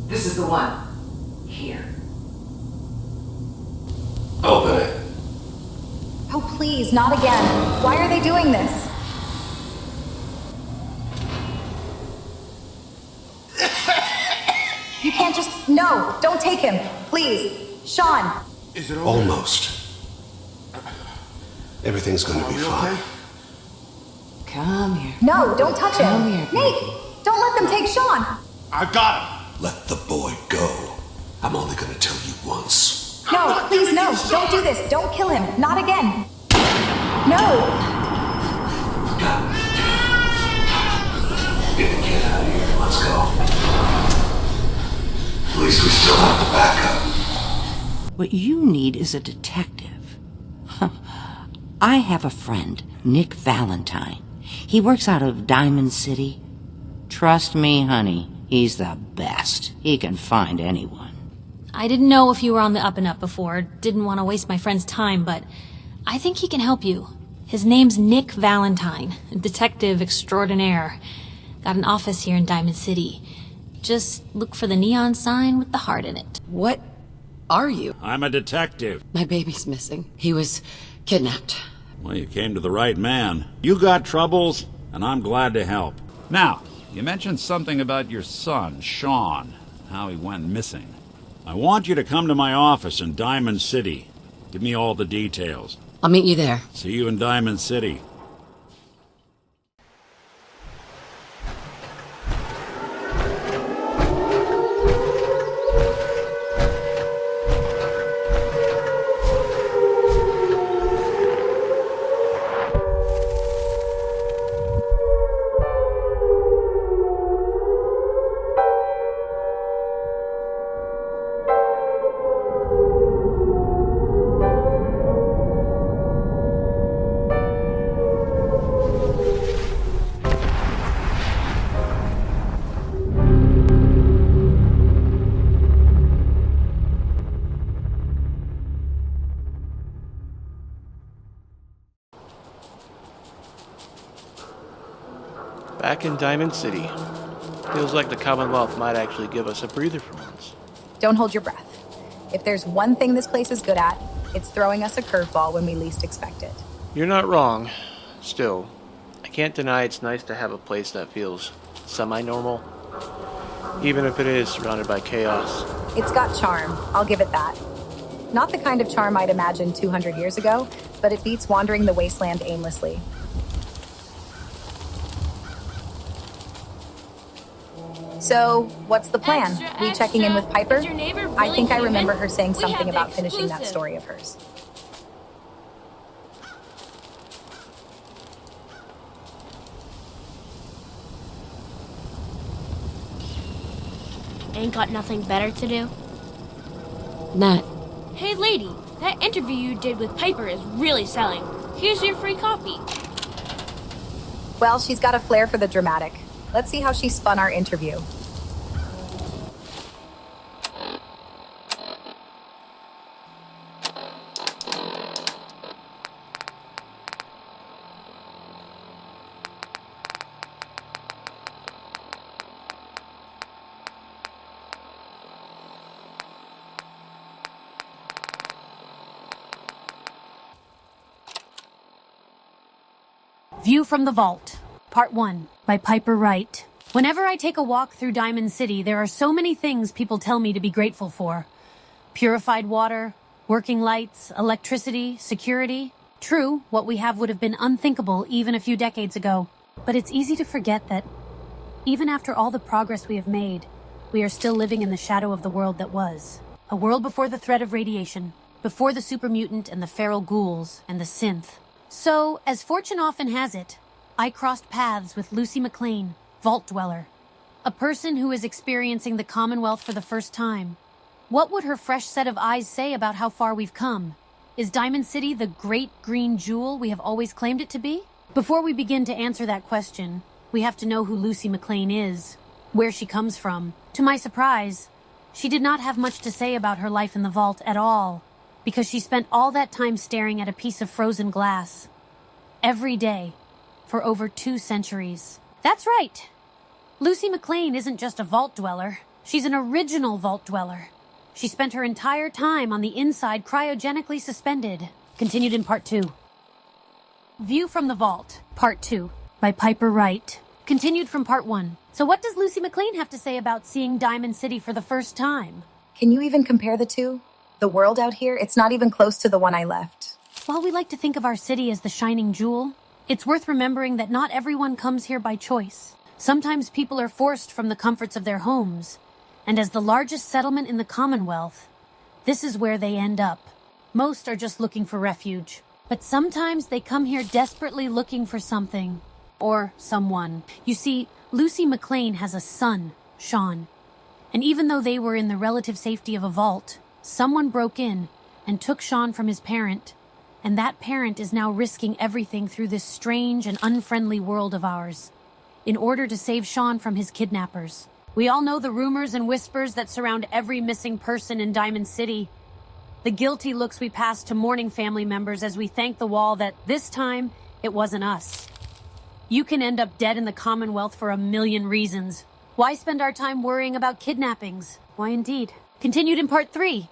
This is the one. Here. Open it. Oh, please, not again. Why are they doing this? You can't just... No, don't take him. Please. Shaun. Is it over? Almost. Everything's gonna be fine. Okay? Come here. No, don't touch him. Come here. Nate, don't let them take Shaun. I got him. Let the boy go. I'm only gonna tell you once. No, please, no. Don't do this. Don't kill him. Not again. No. Get the kid out of here. Let's go. At least we still have the backup. What you need is a detective. I have a friend, Nick Valentine. He works out of Diamond City. Trust me, honey, he's the best. He can find anyone. I didn't know if you were on the up and up before. Didn't want to waste my friend's time, but I think he can help you. His name's Nick Valentine, detective extraordinaire. Got an office here in Diamond City. Just look for the neon sign with the heart in it. What are you? I'm a detective. My baby's missing. He was kidnapped. Well, you came to the right man. You got troubles, and I'm glad to help. Now, you mentioned something about your son, Shaun, how he went missing. I want you to come to my office in Diamond City. Give me all the details. I'll meet you there. See you in Diamond City. Back in Diamond City. Feels like the Commonwealth might actually give us a breather for once. Don't hold your breath. If there's one thing this place is good at, it's throwing us a curveball when we least expect it. You're not wrong. Still, I can't deny it's nice to have a place that feels semi-normal. Even if it is surrounded by chaos. It's got charm, I'll give it that. Not the kind of charm I'd imagined 200 years ago, but it beats wandering the wasteland aimlessly. So, what's the plan? We checking in with Piper? I think I remember her saying something about finishing that story of hers. Ain't got nothing better to do? Nat. Hey lady, that interview you did with Piper is really selling. Here's your free copy. Well, she's got a flair for the dramatic. Let's see how she spun our interview. View from the Vault, Part 1, by Piper Wright. Whenever I take a walk through Diamond City, there are so many things people tell me to be grateful for. Purified water, working lights, electricity, security. True, what we have would have been unthinkable even a few decades ago. But it's easy to forget that, even after all the progress we have made, we are still living in the shadow of the world that was. A world before the threat of radiation, before the super mutant and the feral ghouls and the synth. So, as fortune often has it, I crossed paths with Lucy McLean, Vault Dweller, a person who is experiencing the Commonwealth for the first time. What would her fresh set of eyes say about how far we've come? Is Diamond City the great green jewel we have always claimed it to be? Before we begin to answer that question, we have to know who Lucy McLean is, where she comes from. To my surprise, she did not have much to say about her life in the vault at all, because she spent all that time staring at a piece of frozen glass. Every day, for over 2 centuries. That's right! Lucy McLean isn't just a vault dweller. She's an original vault dweller. She spent her entire time on the inside cryogenically suspended. Continued in Part 2. View from the Vault, Part 2, by Piper Wright. Continued from Part 1. So what does Lucy McLean have to say about seeing Diamond City for the first time? Can you even compare the two? The world out here, it's not even close to the one I left. While we like to think of our city as the shining jewel, it's worth remembering that not everyone comes here by choice. Sometimes people are forced from the comforts of their homes. And as the largest settlement in the Commonwealth, this is where they end up. Most are just looking for refuge. But sometimes they come here desperately looking for something. Or someone. You see, Lucy McLean has a son, Shaun. And even though they were in the relative safety of a vault, someone broke in and took Shaun from his parent. And that parent is now risking everything through this strange and unfriendly world of ours, in order to save Shaun from his kidnappers. We all know the rumors and whispers that surround every missing person in Diamond City. The guilty looks we pass to mourning family members as we thank the wall that, this time, it wasn't us. You can end up dead in the Commonwealth for a million reasons. Why spend our time worrying about kidnappings? Why indeed. Continued in Part 3.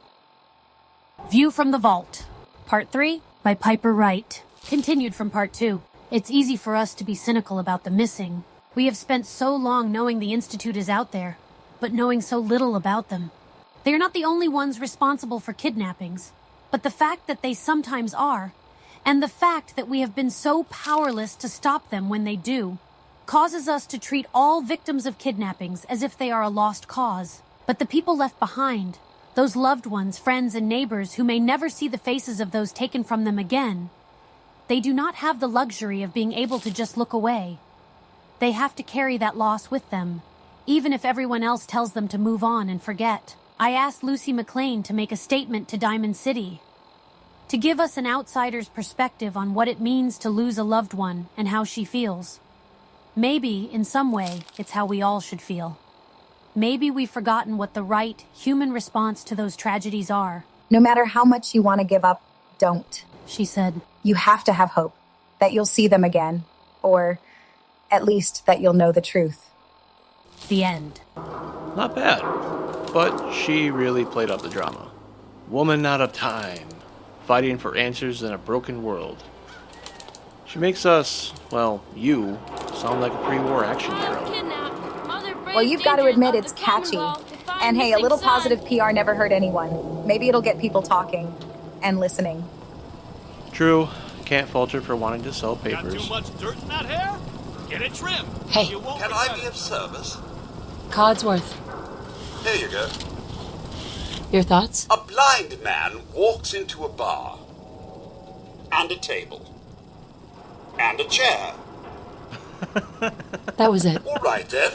View from the Vault, Part 3, by Piper Wright. Continued from Part 2. It's easy for us to be cynical about the missing. We have spent so long knowing the Institute is out there, but knowing so little about them. They are not the only ones responsible for kidnappings, but the fact that they sometimes are, and the fact that we have been so powerless to stop them when they do, causes us to treat all victims of kidnappings as if they are a lost cause. But the people left behind, those loved ones, friends, and neighbors who may never see the faces of those taken from them again, they do not have the luxury of being able to just look away. They have to carry that loss with them, even if everyone else tells them to move on and forget. I asked Lucy McLean to make a statement to Diamond City, to give us an outsider's perspective on what it means to lose a loved one and how she feels. Maybe, in some way, it's how we all should feel. Maybe we've forgotten what the right, human response to those tragedies are. No matter how much you want to give up, don't. She said. You have to have hope that you'll see them again, or at least that you'll know the truth. The end. Not bad, but she really played up the drama. Woman out of time, fighting for answers in a broken world. She makes us, well, you, sound like a pre-war action hero. Well, you've got to admit it's catchy. And hey, a little positive PR never hurt anyone. Maybe it'll get people talking and listening. True, can't fault her for wanting to sell papers. Got too much dirt in that hair? Get it trimmed. Hey. You won't Can I regret be it. of service? Codsworth, Here you go. your thoughts? A blind man walks into a bar. And a table. And a chair. That was it. All right then.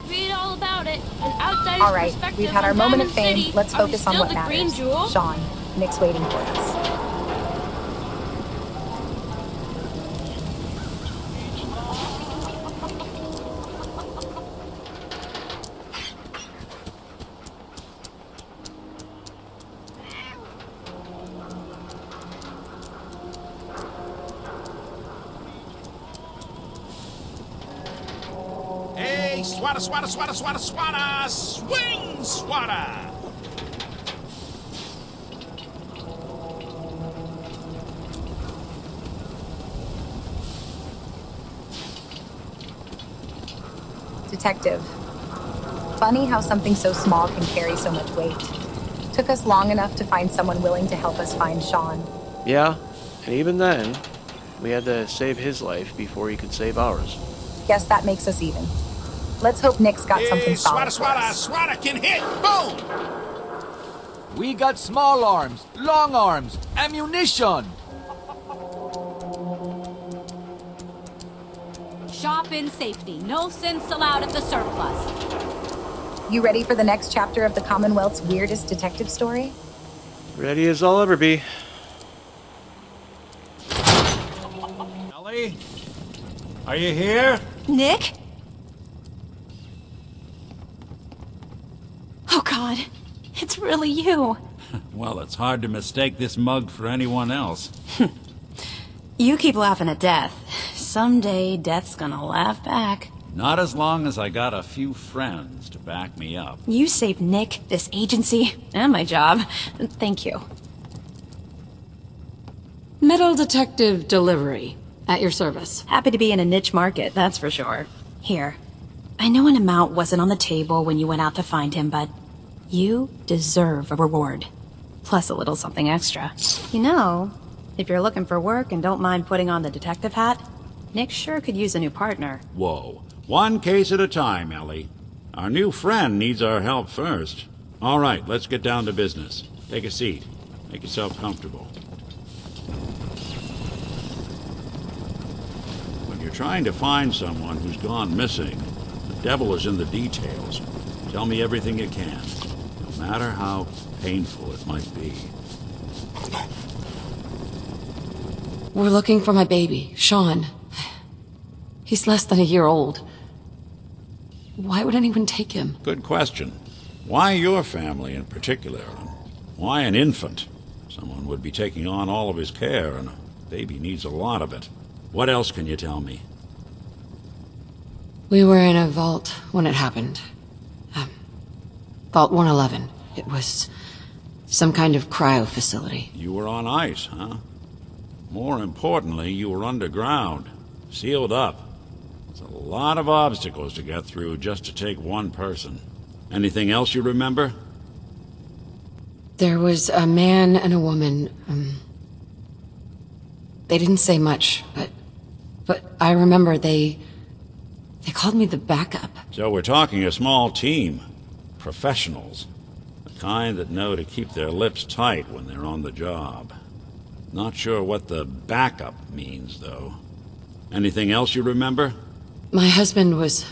Read all about it. An outsider's All right, perspective we've had our on moment of Diamond fame. City. Let's Are we focus on still what the Green matters. Jewel? Shaun, Nick's waiting for us. Hey, swata, swata, swata, swata, swata! Swing, swata! Detective. Funny how something so small can carry so much weight. Took us long enough to find someone willing to help us find Shaun. Yeah, and even then, we had to save his life before he could save ours. Guess that makes us even. Let's hope Nick's got something Hey, solid swata, for swata, us. swata can hit! Boom! We got small arms, long arms, ammunition. Shop in safety. No sense allowed at the surplus. You ready for the next chapter of the Commonwealth's weirdest detective story? Ready as I'll ever be. Ellie? Are you here? Nick? Oh God, it's really you. Well, it's hard to mistake this mug for anyone else. You keep laughing at death. Someday, death's gonna laugh back. Not as long as I got a few friends to back me up. You saved Nick, this agency, and my job. Thank you. Metal detective delivery. At your service. Happy to be in a niche market, that's for sure. Here. I know an amount wasn't on the table when you went out to find him, but you deserve a reward. Plus a little something extra. You know, if you're looking for work and don't mind putting on the detective hat, Nick sure could use a new partner. Whoa. One case at a time, Ellie. Our new friend needs our help first. All right, let's get down to business. Take a seat. Make yourself comfortable. When you're trying to find someone who's gone missing, the devil is in the details. Tell me everything you can, no matter how painful it might be. We're looking for my baby, Shaun. He's less than a year old. Why would anyone take him? Good question. Why your family in particular? And why an infant? Someone would be taking on all of his care, and a baby needs a lot of it. What else can you tell me? We were in a vault when it happened. Vault 111. It was some kind of cryo facility. You were on ice, huh? More importantly, you were underground, sealed up. There's a lot of obstacles to get through just to take one person. Anything else you remember? There was a man and a woman. They didn't say much, but I remember they called me the backup. So we're talking a small team. Professionals. The kind that know to keep their lips tight when they're on the job. Not sure what the backup means, though. Anything else you remember? My husband was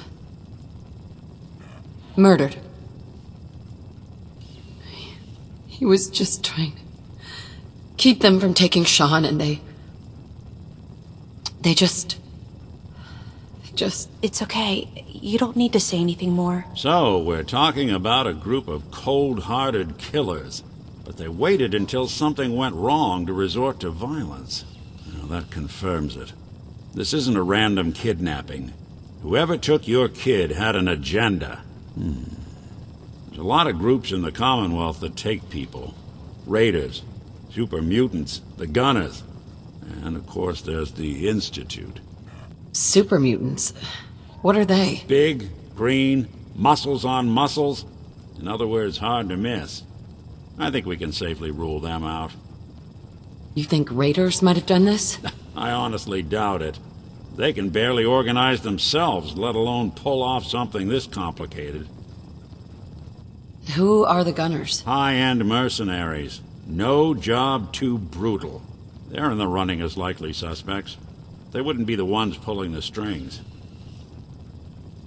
murdered. He was just trying to keep them from taking Shaun, and they just... It's okay. You don't need to say anything more. So, we're talking about a group of cold-hearted killers. But they waited until something went wrong to resort to violence. Well, that confirms it. This isn't a random kidnapping. Whoever took your kid had an agenda. There's a lot of groups in the Commonwealth that take people. Raiders, super mutants, the gunners. And of course there's the Institute. Super mutants? What are they? Big, green, muscles on muscles. In other words, hard to miss. I think we can safely rule them out. You think raiders might have done this? I honestly doubt it. They can barely organize themselves, let alone pull off something this complicated. Who are the gunners? High-end mercenaries. No job too brutal. They're in the running as likely suspects. They wouldn't be the ones pulling the strings.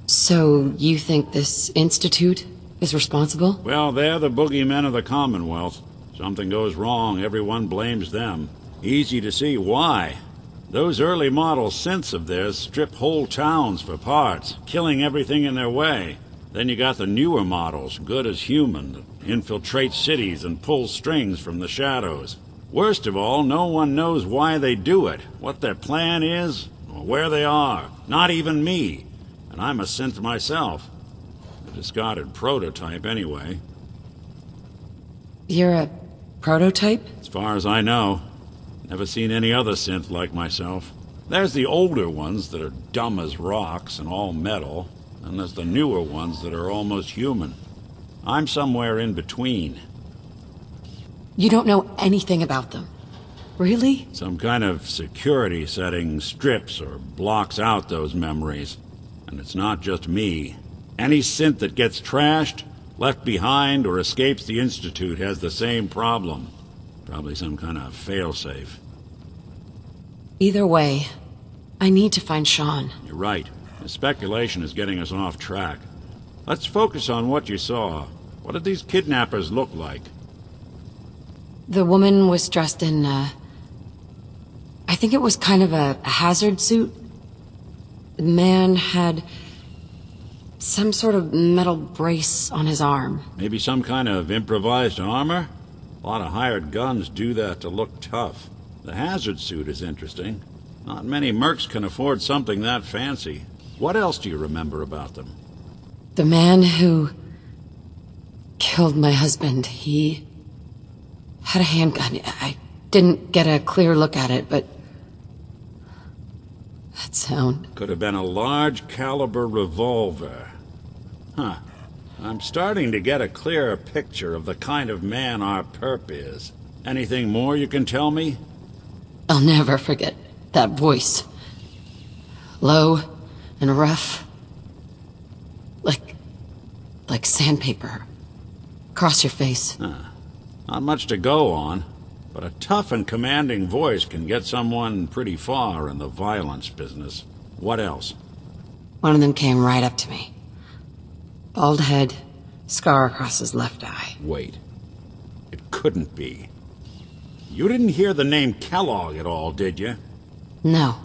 So, you think this Institute is responsible? Well, they're the boogeymen of the Commonwealth. Something goes wrong, everyone blames them. Easy to see why. Those early model synths of theirs strip whole towns for parts, killing everything in their way. Then you got the newer models, good as human, that infiltrate cities and pull strings from the shadows. Worst of all, no one knows why they do it, what their plan is, or where they are. Not even me. And I'm a synth myself. A discarded prototype, anyway. You're a prototype? As far as I know. Never seen any other synth like myself. There's the older ones that are dumb as rocks and all metal, and there's the newer ones that are almost human. I'm somewhere in between. You don't know anything about them. Really? Some kind of security setting strips or blocks out those memories. And it's not just me. Any synth that gets trashed, left behind, or escapes the Institute has the same problem. Probably some kind of failsafe. Either way, I need to find Shaun. You're right. The speculation is getting us off track. Let's focus on what you saw. What did these kidnappers look like? The woman was dressed in, I think it was kind of a hazard suit. The man had some sort of metal brace on his arm. Maybe some kind of improvised armor? A lot of hired guns do that to look tough. The hazard suit is interesting. Not many mercs can afford something that fancy. What else do you remember about them? The man who killed my husband, he had a handgun. I didn't get a clear look at it, but that sound. Could have been a large caliber revolver. Huh. I'm starting to get a clearer picture of the kind of man our perp is. Anything more you can tell me? I'll never forget that voice. Low and rough. Like sandpaper. Across your face. Not much to go on, but a tough and commanding voice can get someone pretty far in the violence business. What else? One of them came right up to me. Bald head, scar across his left eye. Wait. It couldn't be. You didn't hear the name Kellogg at all, did you? No.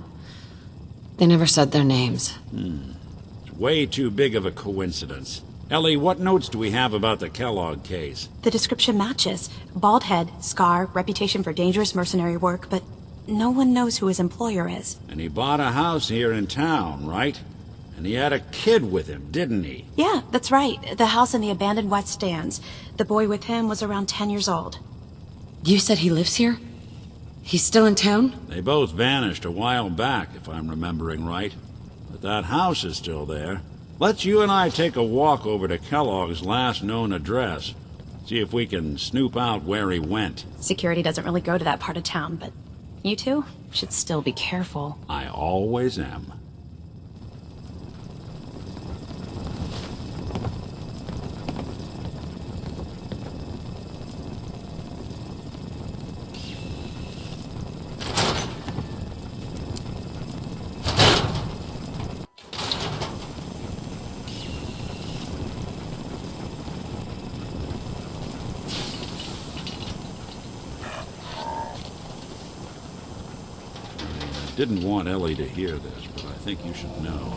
They never said their names. It's way too big of a coincidence. Ellie, what notes do we have about the Kellogg case? The description matches. Bald head, scar, reputation for dangerous mercenary work, but no one knows who his employer is. And he bought a house here in town, right? And he had a kid with him, didn't he? Yeah, that's right. The house in the abandoned West Stands. The boy with him was around 10 years old. You said he lives here? He's still in town? They both vanished a while back, if I'm remembering right. But that house is still there. Let's you and I take a walk over to Kellogg's last known address. See if we can snoop out where he went. Security doesn't really go to that part of town, but you two should still be careful. I always am. Didn't want Ellie to hear this, but I think you should know.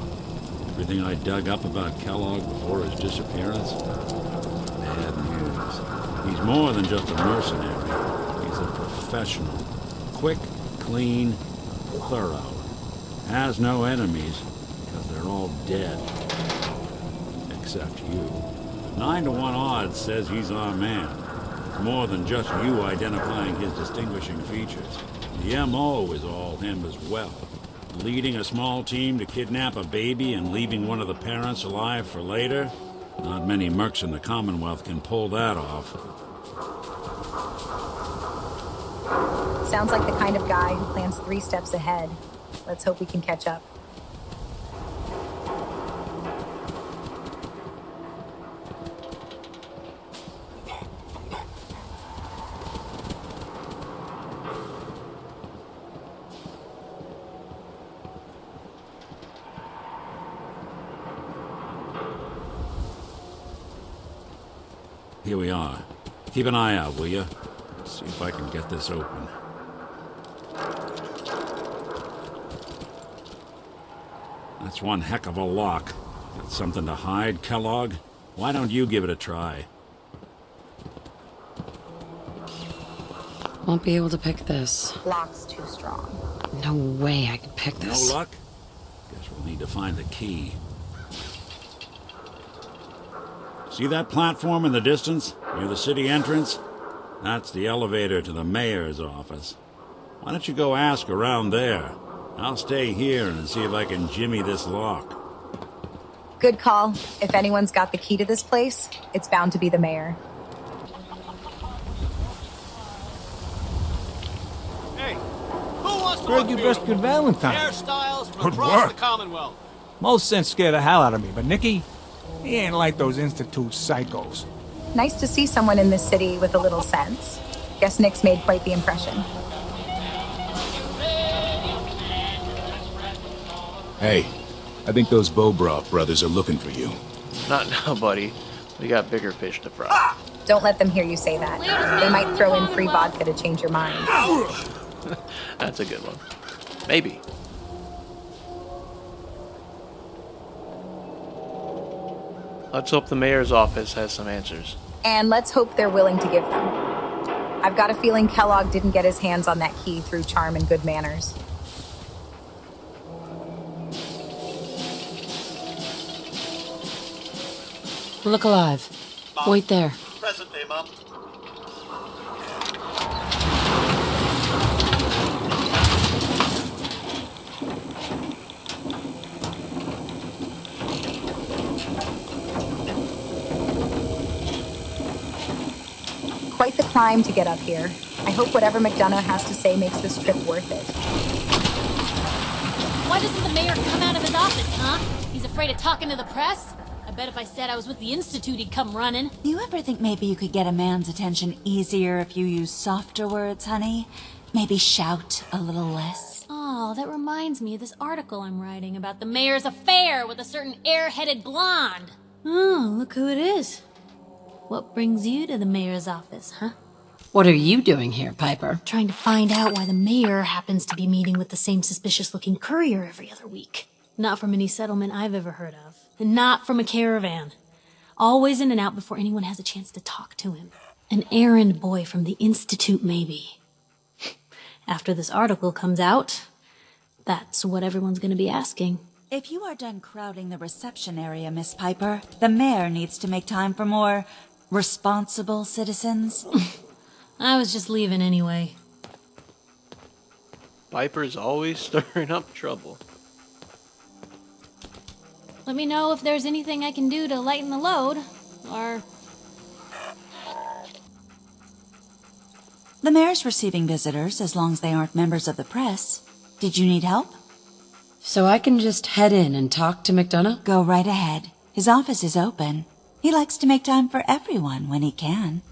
Everything I dug up about Kellogg before his disappearance? Bad news. He's more than just a mercenary. He's a professional. Quick, clean, thorough. Has no enemies, because they're all dead. Except you. 9 to 1 odds says he's our man. It's more than just you identifying his distinguishing features. The M.O. is all him as well. Leading a small team to kidnap a baby and leaving one of the parents alive for later? Not many mercs in the Commonwealth can pull that off. Sounds like the kind of guy who plans 3 steps ahead. Let's hope we can catch up. Here we are. Keep an eye out, will you? See if I can get this open. That's one heck of a lock. Got something to hide, Kellogg? Why don't you give it a try? Won't be able to pick this. Lock's too strong. No way I could pick this. No luck? Guess we'll need to find the key. See that platform in the distance, near the city entrance? That's the elevator to the mayor's office. Why don't you go ask around there? I'll stay here and see if I can jimmy this lock. Good call. If anyone's got the key to this place, it's bound to be the mayor. Hey, who wants to Greg, you rescued Valentine. Hairstyles from Good across work. the Commonwealth. Most sense scared the hell out of me, but Nicky, he ain't like those Institute psychos. Nice to see someone in this city with a little sense. Guess Nick's made quite the impression. Hey, I think those Bobroff brothers are looking for you. Not now, buddy. We got bigger fish to fry. Don't let them hear you say that. They might throw in free vodka to change your mind. That's a good one. Maybe. Let's hope the mayor's office has some answers. And let's hope they're willing to give them. I've got a feeling Kellogg didn't get his hands on that key through charm and good manners. Look alive. Wait there. Presently, Mum. Quite the climb to get up here. I hope whatever McDonough has to say makes this trip worth it. Why doesn't the mayor come out of his office, huh? He's afraid of talking to the press? I bet if I said I was with the Institute, he'd come running. You ever think maybe you could get a man's attention easier if you use softer words, honey? Maybe shout a little less? Oh, that reminds me of this article I'm writing about the mayor's affair with a certain air-headed blonde. Oh, look who it is. What brings you to the mayor's office, huh? What are you doing here, Piper? Trying to find out why the mayor happens to be meeting with the same suspicious-looking courier every other week. Not from any settlement I've ever heard of. And not from a caravan. Always in and out before anyone has a chance to talk to him. An errand boy from the Institute, maybe. After this article comes out, that's what everyone's gonna be asking. If you are done crowding the reception area, Miss Piper, the mayor needs to make time for more responsible citizens. I was just leaving anyway. Piper's always stirring up trouble. Let me know if there's anything I can do to lighten the load, or... The mayor's receiving visitors as long as they aren't members of the press. Did you need help? So I can just head in and talk to McDonough? Go right ahead. His office is open. He likes to make time for everyone when he can.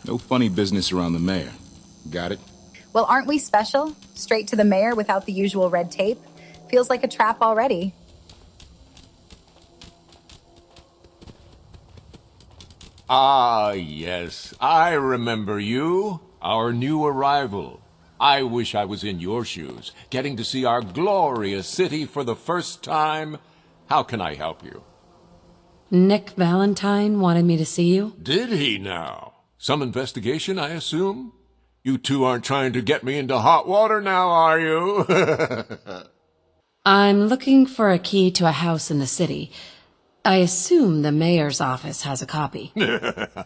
No funny business around the mayor. Got it? Well, aren't we special? Straight to the mayor without the usual red tape? Feels like a trap already. Ah, yes. I remember you. Our new arrival. I wish I was in your shoes, getting to see our glorious city for the first time. How can I help you? Nick Valentine wanted me to see you. Did he now? Some investigation, I assume? You two aren't trying to get me into hot water now, are you? I'm looking for a key to a house in the city. I assume the mayor's office has a copy.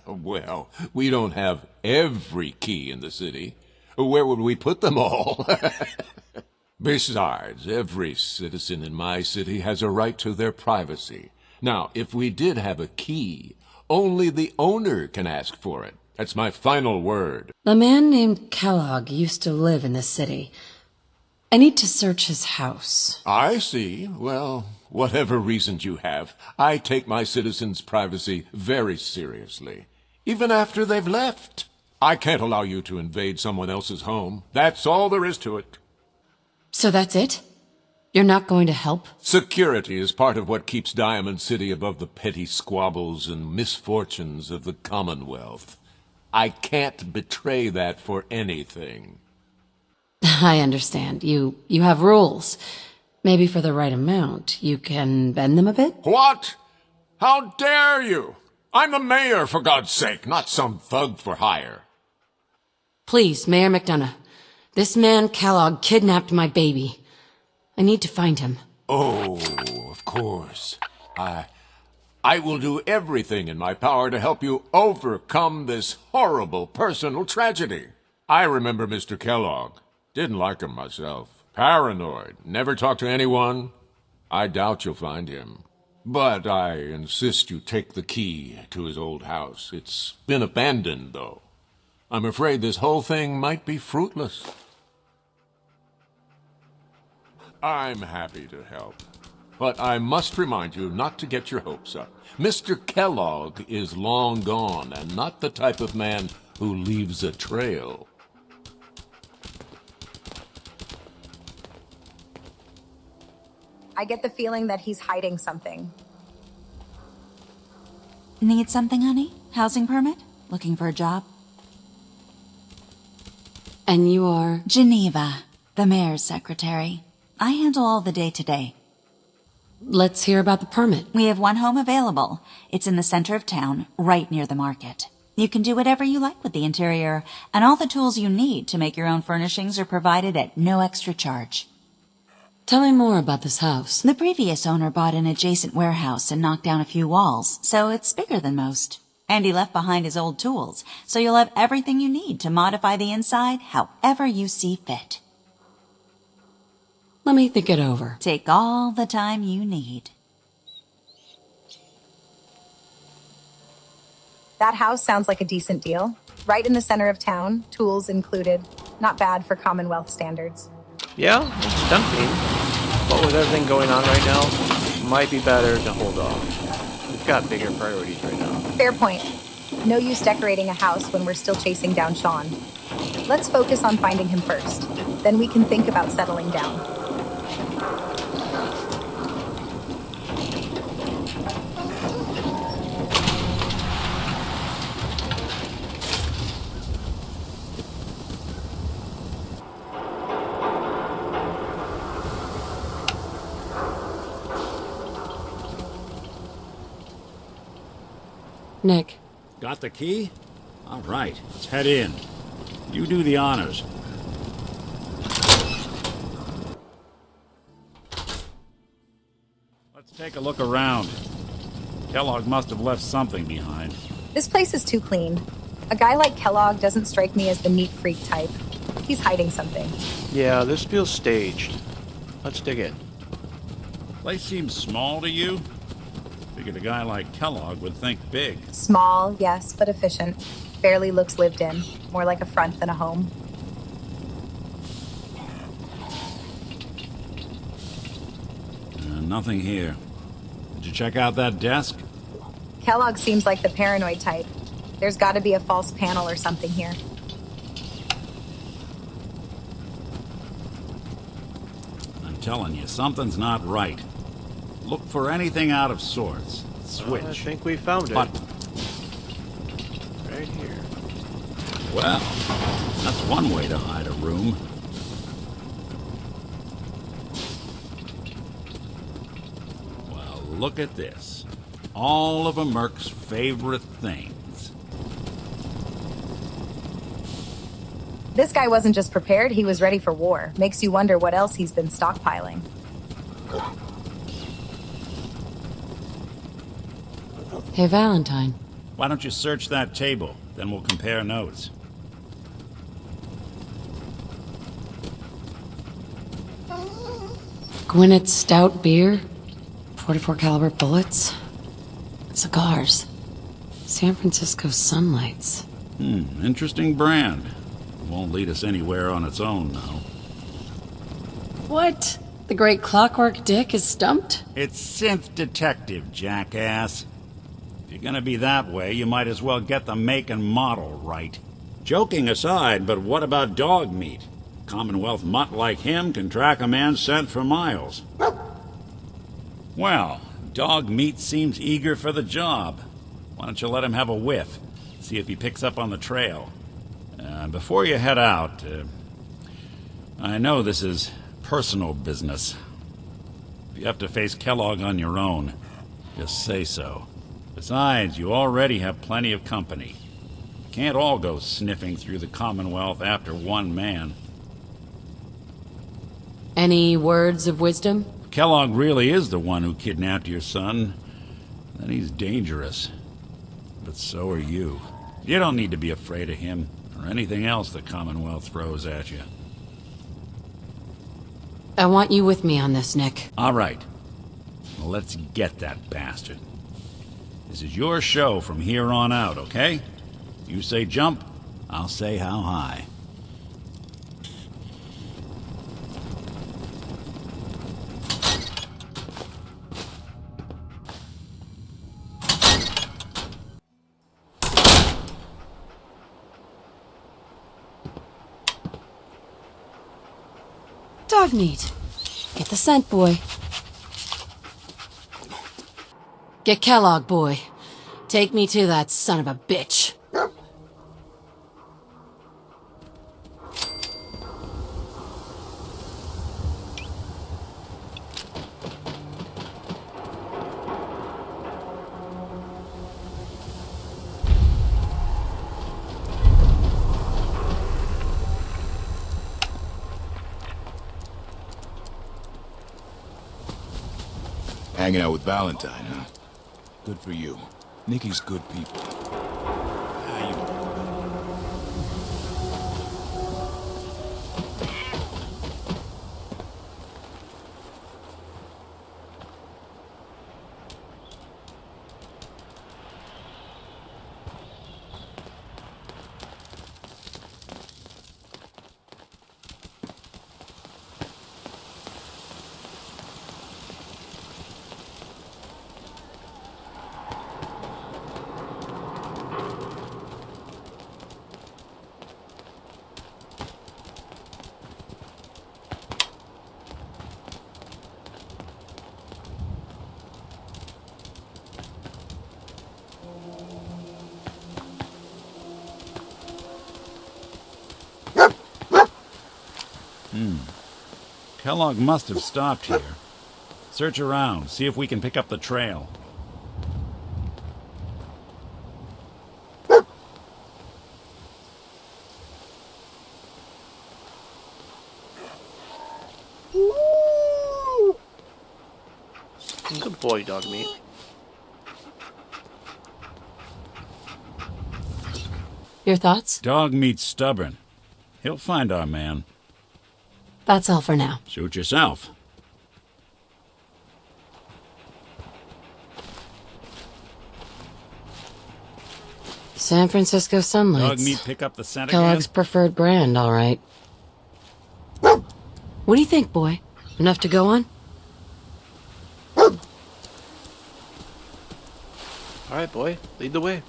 Well, we don't have every key in the city. Where would we put them all? Besides, every citizen in my city has a right to their privacy. Now, if we did have a key, only the owner can ask for it. That's my final word. A man named Kellogg used to live in this city. I need to search his house. I see. Well, whatever reasons you have, I take my citizens' privacy very seriously. Even after they've left. I can't allow you to invade someone else's home. That's all there is to it. So that's it? You're not going to help? Security is part of what keeps Diamond City above the petty squabbles and misfortunes of the Commonwealth. I can't betray that for anything. I understand. You have rules. Maybe for the right amount, you can bend them a bit? What? How dare you? I'm the mayor, for God's sake, not some thug for hire. Please, Mayor McDonough. This man Kellogg kidnapped my baby. I need to find him. Oh, of course. I will do everything in my power to help you overcome this horrible personal tragedy. I remember Mr. Kellogg. Didn't like him myself. Paranoid. Never talked to anyone. I doubt you'll find him. But I insist you take the key to his old house. It's been abandoned, though. I'm afraid this whole thing might be fruitless. I'm happy to help. But I must remind you not to get your hopes up. Mr. Kellogg is long gone and not the type of man who leaves a trail. I get the feeling that he's hiding something. Need something, honey? Housing permit? Looking for a job? And you are? Geneva, the mayor's secretary. I handle all the day-to-day. Let's hear about the permit. We have one home available. It's in the center of town, right near the market. You can do whatever you like with the interior, and all the tools you need to make your own furnishings are provided at no extra charge. Tell me more about this house. The previous owner bought an adjacent warehouse and knocked down a few walls, so it's bigger than most. And he left behind his old tools, so you'll have everything you need to modify the inside however you see fit. Let me think it over. Take all the time you need. That house sounds like a decent deal. Right in the center of town, tools included. Not bad for Commonwealth standards. Yeah, it's tempting. But with everything going on right now, it might be better to hold off. We've got bigger priorities right now. Fair point. No use decorating a house when we're still chasing down Shaun. Let's focus on finding him first. Then we can think about settling down. Nick. Got the key? All right, let's head in. You do the honors. Let's take a look around. Kellogg must have left something behind. This place is too clean. A guy like Kellogg doesn't strike me as the neat freak type. He's hiding something. Yeah, this feels staged. Let's dig in. Place seems small to you? Figured a guy like Kellogg would think big. Small, yes, but efficient. Barely looks lived in. More like a front than a home. Nothing here. Did you check out that desk? Kellogg seems like the paranoid type. There's got to be a false panel or something here. I'm telling you, something's not right. Look for anything out of sorts. Switch. I think we found it. Button. Right here. Well, that's one way to hide a room. Well, look at this. All of a Merc's favorite things. This guy wasn't just prepared, he was ready for war. Makes you wonder what else he's been stockpiling. Hey, Valentine. Why don't you search that table? Then we'll compare notes. Gwinnett's stout beer, 44 caliber bullets, cigars, San Francisco sunlights. Interesting brand. Won't lead us anywhere on its own, though. What? The great Clockwork Dick is stumped? It's Synth Detective, jackass. If you're gonna be that way, you might as well get the make and model right. Joking aside, but what about Dogmeat? Commonwealth mutt like him can track a man's scent for miles. Well, Dogmeat seems eager for the job. Why don't you let him have a whiff? See if he picks up on the trail. Before you head out, I know this is personal business. If you have to face Kellogg on your own, just say so. Besides, you already have plenty of company. You can't all go sniffing through the Commonwealth after one man. Any words of wisdom? If Kellogg really is the one who kidnapped your son, then he's dangerous. But so are you. You don't need to be afraid of him, or anything else the Commonwealth throws at you. I want you with me on this, Nick. All right. Well, let's get that bastard. This is your show from here on out, okay? You say jump, I'll say how high. Dogmeat. Get the scent, boy. Get Kellogg, boy. Take me to that son of a bitch. Hanging out with Valentine, huh? Good for you. Nicky's good people. Kellogg must have stopped here. Search around, see if we can pick up the trail. Good boy, Dogmeat. Your thoughts? Dogmeat's stubborn. He'll find our man. That's all for now. Suit yourself. San Francisco Sunlights. Dogmeat pick up the scent Kellogg's again? preferred brand, all right. What do you think, boy? Enough to go on? Alright, boy. Lead the way.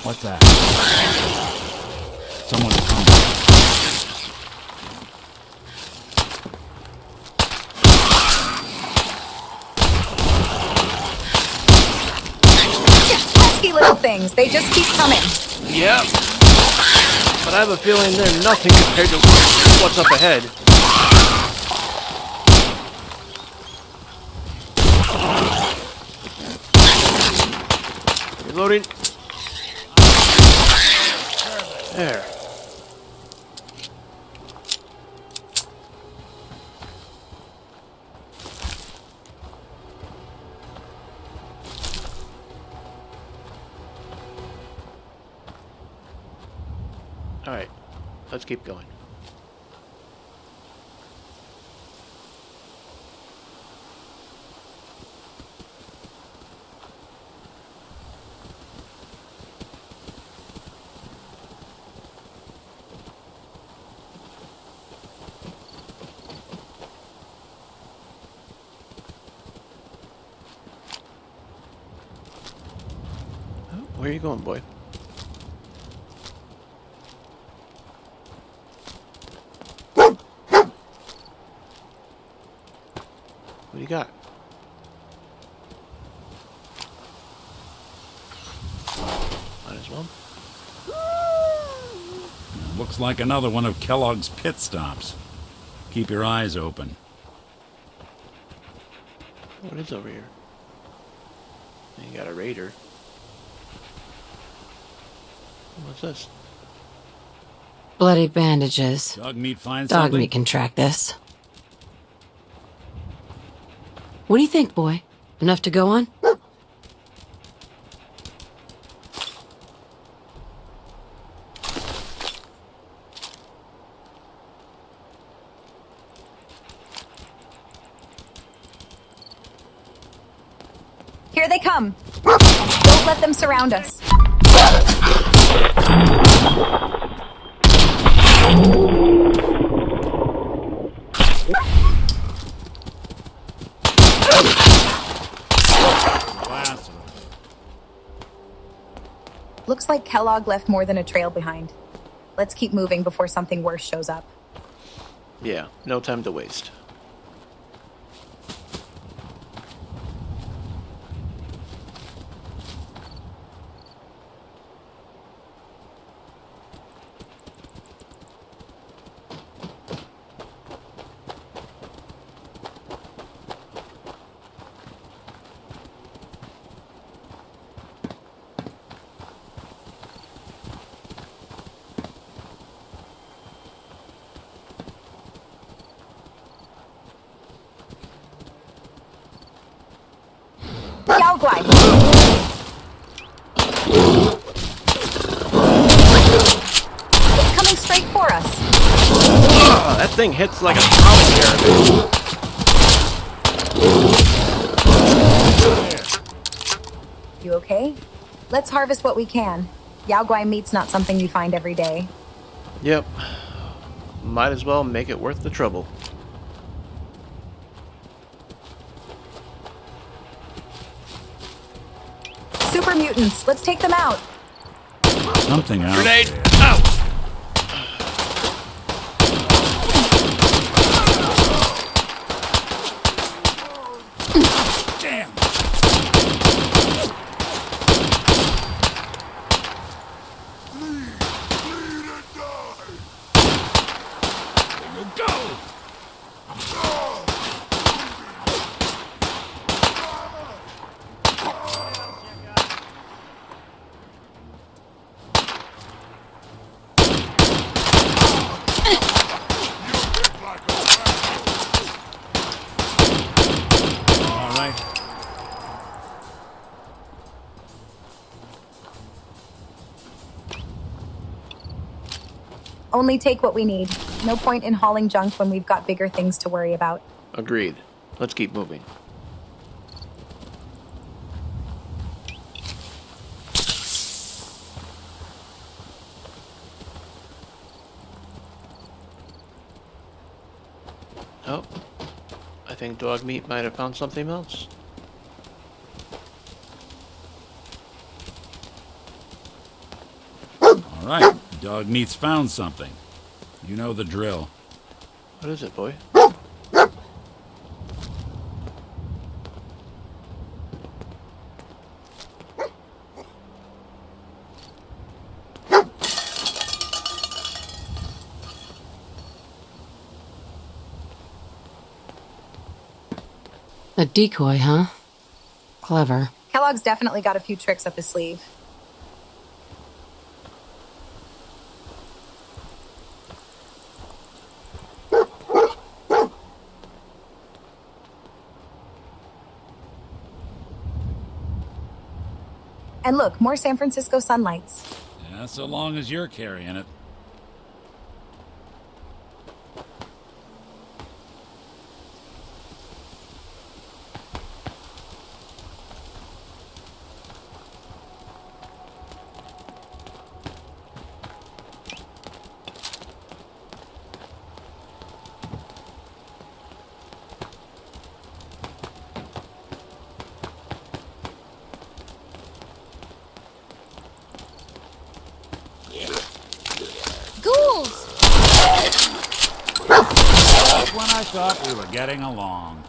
What's that? Someone's coming. Pesky little things. They just keep coming. Yep. But I have a feeling they're nothing compared to what's up ahead. Reloading. There. Alright, let's keep going. Where are you going, boy? What do you got? Might as well. Looks like another one of Kellogg's pit stops. Keep your eyes open. What is over here? You got a raider. What's this? Bloody bandages. Dogmeat finds something? Dogmeat can track this. What do you think, boy? Enough to go on? Here they come. Don't let them surround us. Looks like Kellogg left more than a trail behind. Let's keep moving before something worse shows up. Yeah, no time to waste. Guai. It's coming straight for us. Oh, that thing hits like a trolley caravan. You okay? Let's harvest what we can. Yao Guai meat's not something you find every day. Yep. Might as well make it worth the trouble. Super mutants, let's take them out. Something out Grenade there. out! Damn. Only take what we need. No point in hauling junk when we've got bigger things to worry about. Agreed. Let's keep moving. Oh, I think Dogmeat might have found something else. All right, Dogmeat's found something. You know the drill. What is it, boy? A decoy, huh? Clever. Kellogg's definitely got a few tricks up his sleeve. And look, more San Francisco sunlights. Yeah, so long as you're carrying it. When I thought we were getting along.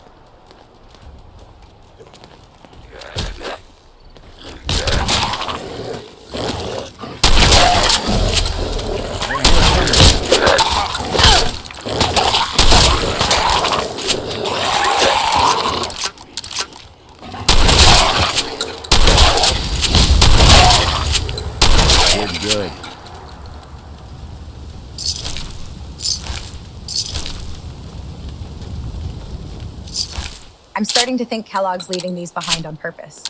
Good. I'm starting to think Kellogg's leaving these behind on purpose.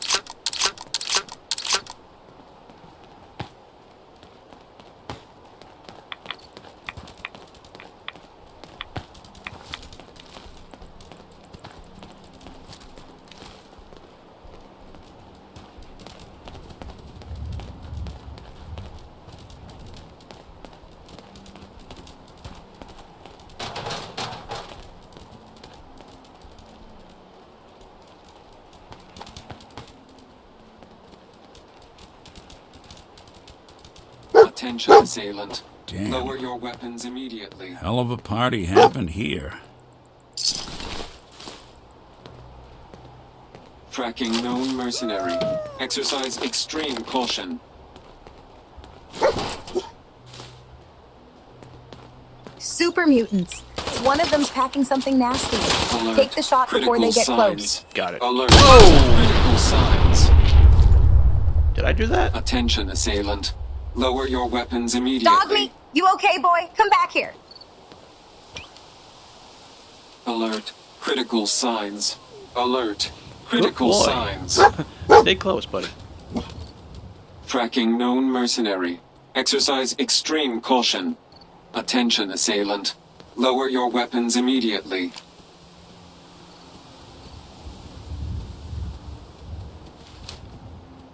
Attention, assailant. Damn. Lower your weapons immediately. Hell of a party happened here. Tracking known mercenary. Exercise extreme caution. Super mutants. One of them's packing something nasty. Alert. Take the shot before they get signs. close. Got it. Alert. Oh! Critical signs. Did I do that? Attention, assailant. Lower your weapons immediately. Dogmeat, you okay, boy? Come back here. Alert. Critical signs. Alert. Critical boy. signs. Stay close, buddy. Tracking known mercenary. Exercise extreme caution. Attention, assailant. Lower your weapons immediately.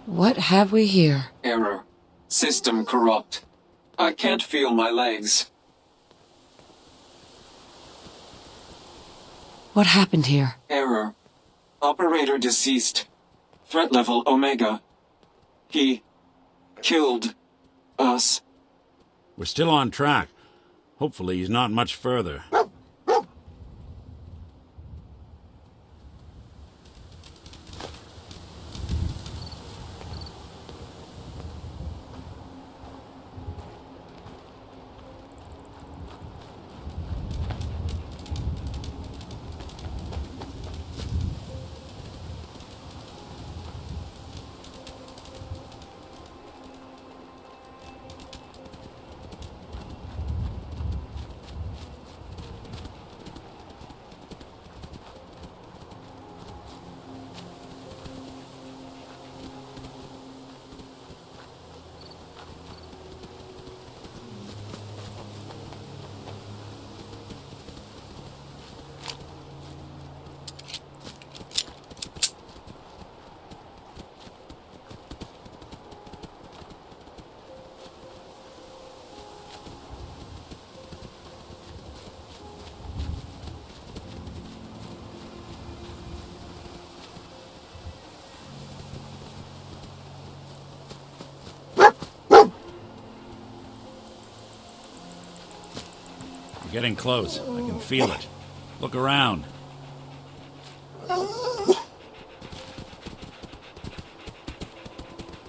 What have we here? Error. System corrupt. I can't feel my legs. What happened here? Error. Operator deceased. Threat level Omega. He killed us. We're still on track. Hopefully he's not much further. Getting close. I can feel it. Look around.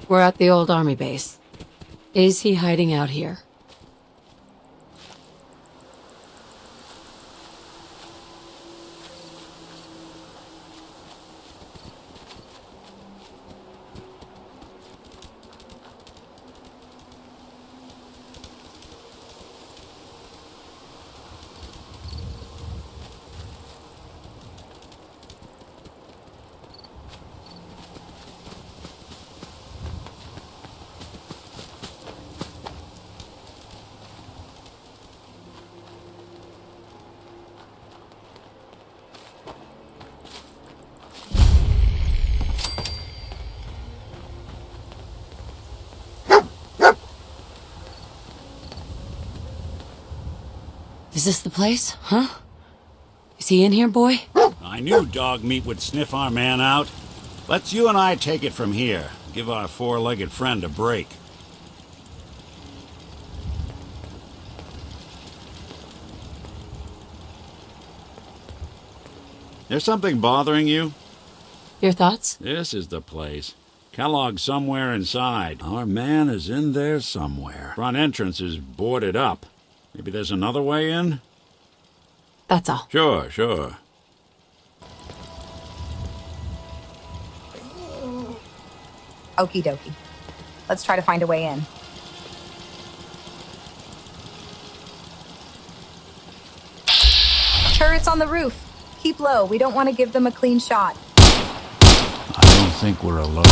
We're at the old army base. Is he hiding out here? Is this the place? Huh? Is he in here, boy? I knew Dogmeat would sniff our man out. Let's you and I take it from here. Give our four-legged friend a break. There's something bothering you? Your thoughts? This is the place. Kellogg somewhere inside. Our man is in there somewhere. Front entrance is boarded up. Maybe there's another way in? That's all. Sure, sure. Okie dokie. Let's try to find a way in. Turrets on the roof. Keep low. We don't want to give them a clean shot. I don't think we're alone.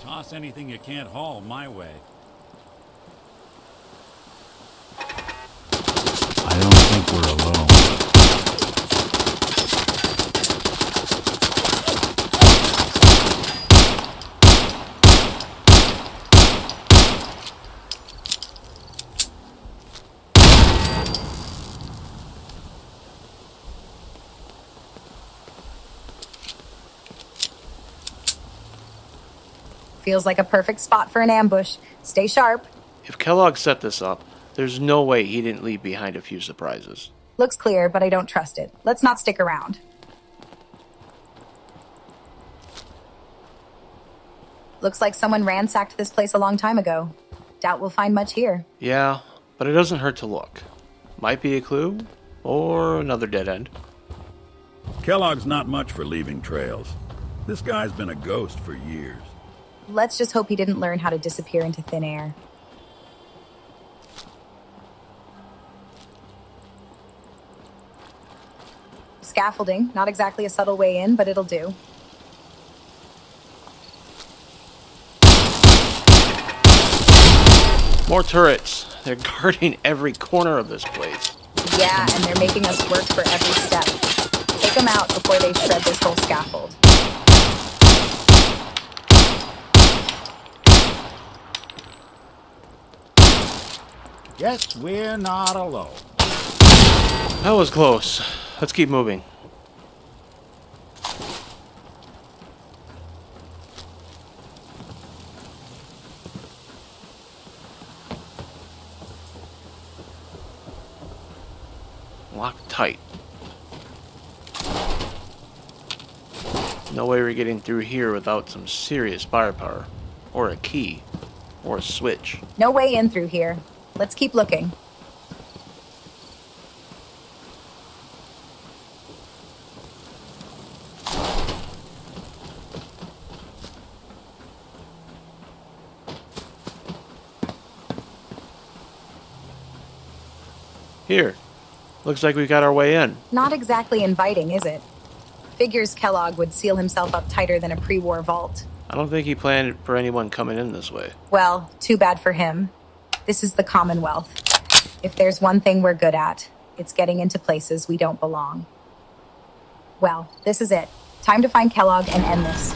Toss anything you can't haul my way. I don't think we're alone. Feels like a perfect spot for an ambush. Stay sharp. If Kellogg set this up, there's no way he didn't leave behind a few surprises. Looks clear, but I don't trust it. Let's not stick around. Looks like someone ransacked this place a long time ago. Doubt we'll find much here. Yeah, but it doesn't hurt to look. Might be a clue, or another dead end. Kellogg's not much for leaving trails. This guy's been a ghost for years. Let's just hope he didn't learn how to disappear into thin air. Scaffolding, not exactly a subtle way in, but it'll do. More turrets. They're guarding every corner of this place. Yeah, and they're making us work for every step. Take them out before they shred this whole scaffold. Guess we're not alone. That was close. Let's keep moving. Locked tight. No way we're getting through here without some serious firepower. Or a key. Or a switch. No way in through here. Let's keep looking. Here. Looks like we got our way in. Not exactly inviting, is it? Figures Kellogg would seal himself up tighter than a pre-war vault. I don't think he planned for anyone coming in this way. Well, too bad for him. This is the Commonwealth. If there's one thing we're good at, it's getting into places we don't belong. Well, this is it. Time to find Kellogg and end this.